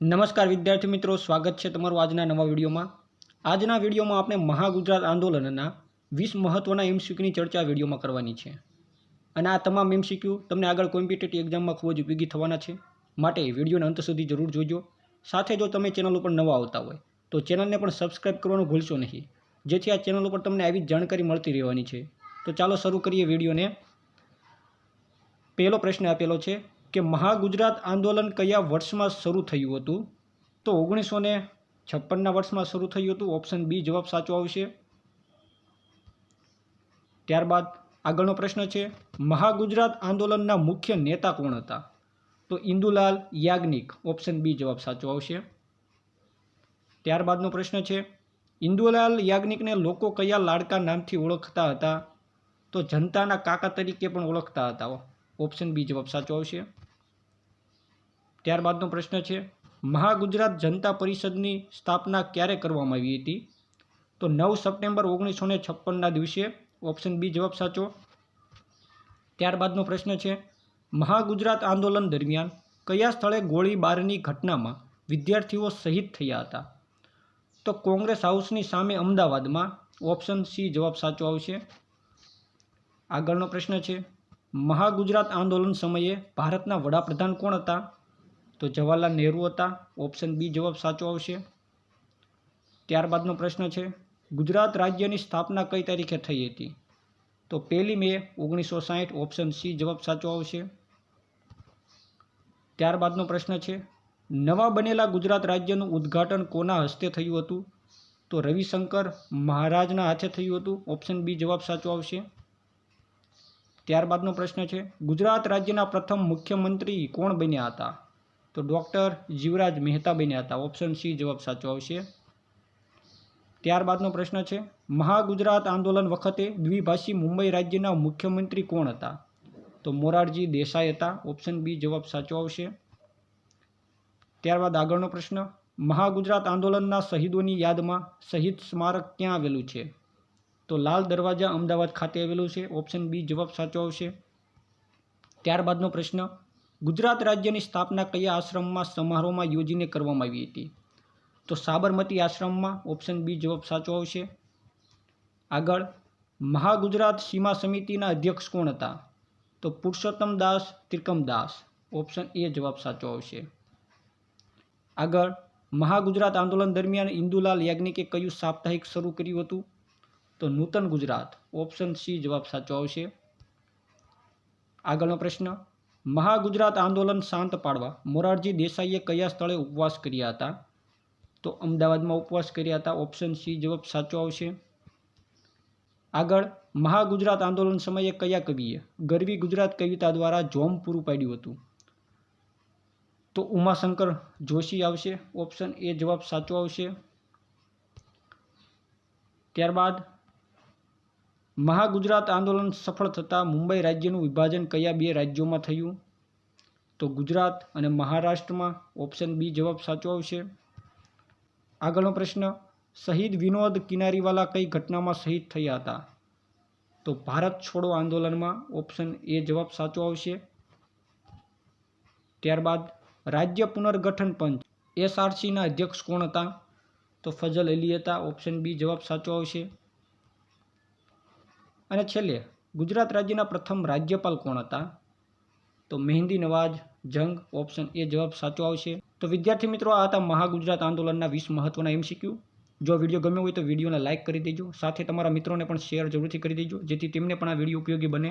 નમસ્કાર વિદ્યાર્થી મિત્રો, સ્વાગત છે તમારું આજના નવા વિડીયોમાં। આજના વિડીયોમાં આપણે મહાગુજરાત આંદોલનના 20 મહત્વના એમસીક્યુની ચર્ચા વિડીયોમાં કરવાની છે અને આ તમામ એમસીક્યુ તમને આગળ કોમ્પિટિટિવ એક્ઝામમાં ખૂબ જ ઉપયોગી થવાના છે, માટે વિડીયોના અંત સુધી જરૂર જોજો। સાથે જો તમે ચેનલ ઉપર નવા આવતા હોય તો ચેનલને પણ સબસ્ક્રાઇબ કરવાનું ભૂલશો નહીં, જેથી આ ચેનલ ઉપર તમને આવી જાણકારી મળતી રહેવાની છે। તો ચાલો શરૂ કરીએ વિડીયોને। પહેલો પ્રશ્ન આપેલો છે કે મહાગુજરાત આંદોલન કયા વર્ષમાં શરૂ થયું હતું? તો 1956ના વર્ષમાં શરૂ થયું હતું। ઓપ્શન બી જવાબ સાચો આવશે। ત્યારબાદ આગળનો પ્રશ્ન છે, મહાગુજરાત આંદોલનના મુખ્ય નેતા કોણ હતા? તો ઇન્દુલાલ યાજ્ઞિક, ઓપ્શન બી જવાબ સાચો આવશે। ત્યારબાદનો પ્રશ્ન છે, ઇન્દુલાલ યાજ્ઞિકને લોકો કયા લાડકા નામથી ઓળખતા હતા? તો જનતાના કાકા તરીકે પણ ઓળખતા હતા। ઓપ્શન બી જવાબ સાચો આવશે। ત્યારબાદનો પ્રશ્ન છે, મહાગુજરાત જનતા પરિષદની સ્થાપના ક્યારે કરવામાં આવી હતી? તો 9 સપ્ટેમ્બર 1956ના દિવસે। ઓપ્શન બી જવાબ સાચો। ત્યારબાદનો પ્રશ્ન છે, મહાગુજરાત આંદોલન દરમિયાન કયા સ્થળે ગોળીબારની ઘટનામાં વિદ્યાર્થીઓ શહીદ થયા હતા? તો કોંગ્રેસ હાઉસની સામે અમદાવાદમાં। ઓપ્શન સી જવાબ સાચો આવશે। આગળનો પ્રશ્ન છે, મહાગુજરાત આંદોલન સમયે ભારતના વડાપ્રધાન કોણ હતા? તો જવાહરલાલ નહેરુ હતા। ઓપ્શન બી જવાબ સાચો આવશે। ત્યારબાદનો પ્રશ્ન છે, ગુજરાત રાજ્યની સ્થાપના કઈ તારીખે થઈ હતી? તો 1 મે 1960। ઓપ્શન સી જવાબ સાચો આવશે। ત્યારબાદનો પ્રશ્ન છે, નવા બનેલા ગુજરાત રાજ્યનું ઉદ્ઘાટન કોના હસ્તે થયું હતું? તો રવિશંકર મહારાજના હાથે થયું હતું। ઓપ્શન બી જવાબ સાચો આવશે। ત્યારબાદનો પ્રશ્ન છે, ગુજરાત રાજ્યના પ્રથમ મુખ્યમંત્રી કોણ બન્યા હતા? તો ડૉક્ટર જીવરાજ મહેતા બન્યા હતા। ઓપ્શન સી જવાબ સાચો આવશે। ત્યારબાદનો પ્રશ્ન છે, મહાગુજરાત આંદોલન વખતે દ્વિભાષી મુંબઈ રાજ્યના મુખ્યમંત્રી કોણ હતા? તો મોરારજી દેસાઈ હતા। ઓપ્શન બી જવાબ સાચો આવશે। ત્યારબાદ આગળનો પ્રશ્ન, મહાગુજરાત આંદોલનના શહીદોની યાદમાં શહીદ સ્મારક ક્યાં આવેલું છે? તો લાલ દરવાજા અમદાવાદ ખાતે આવેલું છે। ઓપ્શન બી જવાબ સાચો આવશે। ત્યારબાદનો પ્રશ્ન, ગુજરાત રાજ્યની સ્થાપના કયા આશ્રમમાં સમારોહમાં યોજીને કરવામાં આવી હતી? તો સાબરમતી આશ્રમમાં। ઓપ્શન બી જવાબ સાચો આવશે। આગળ, મહાગુજરાત સીમા સમિતિના અધ્યક્ષ કોણ હતા? તો પુરુષોત્તમદાસ ત્રિકમદાસ। ઓપ્શન એ જવાબ સાચો આવશે। આગળ, મહાગુજરાત આંદોલન દરમિયાન ઇન્દુલાલ યાજ્ઞિકે કયું સાપ્તાહિક શરૂ કર્યું હતું? તો નૂતન ગુજરાત। ઓપ્શન સી જવાબ સાચો આવશે। આગળનો પ્રશ્ન, મહાગુજરાત આંદોલન શાંત પાડવા મોરારજી દેસાઈએ કયા સ્થળે ઉપવાસ કર્યા હતા? તો અમદાવાદમાં ઉપવાસ કર્યા હતા। ઓપ્શન સી જવાબ સાચો આવશે। આગળ, મહાગુજરાત આંદોલન સમયે કયા કવિએ ગરવી ગુજરાત કવિતા દ્વારા જોમ પૂરું પાડ્યું હતું? તો ઉમાશંકર જોશી આવશે। ઓપ્શન એ જવાબ સાચો આવશે। ત્યારબાદ, મહાગુજરાત આંદોલન સફળ થતાં મુંબઈ રાજ્યનું વિભાજન કયા 2 રાજ્યોમાં થયું? તો ગુજરાત અને મહારાષ્ટ્રમાં। ઓપ્શન બી જવાબ સાચો આવશે। આગળનો પ્રશ્ન, શહીદ વિનોદ કિનારીવાલા કઈ ઘટનામાં શહીદ થયા હતા? તો ભારત છોડો આંદોલનમાં। ઓપ્શન એ જવાબ સાચો આવશે। ત્યારબાદ, રાજ્ય પુનર્ગઠન પંચ એસઆરસીના અધ્યક્ષ કોણ હતા? તો ફજલ અલી હતા। ઓપ્શન બી જવાબ સાચો આવશે। અને છેલ્લે, ગુજરાત રાજ્યના પ્રથમ રાજ્યપાલ કોણ હતા? તો મહેંદી નવાજ જંગ। ઓપ્શન એ જવાબ સાચો આવશે। તો વિદ્યાર્થી મિત્રો, આ હતા મહાગુજરાત આંદોલનના 20 મહત્વના એમસીક્યુ। જો વિડીયો ગમ્યો હોય તો વિડીયોને લાઇક કરી દેજો, સાથે તમારા મિત્રોને પણ શેર જરૂરથી કરી દેજો, જેથી તેમને પણ આ વિડીયો ઉપયોગી બને।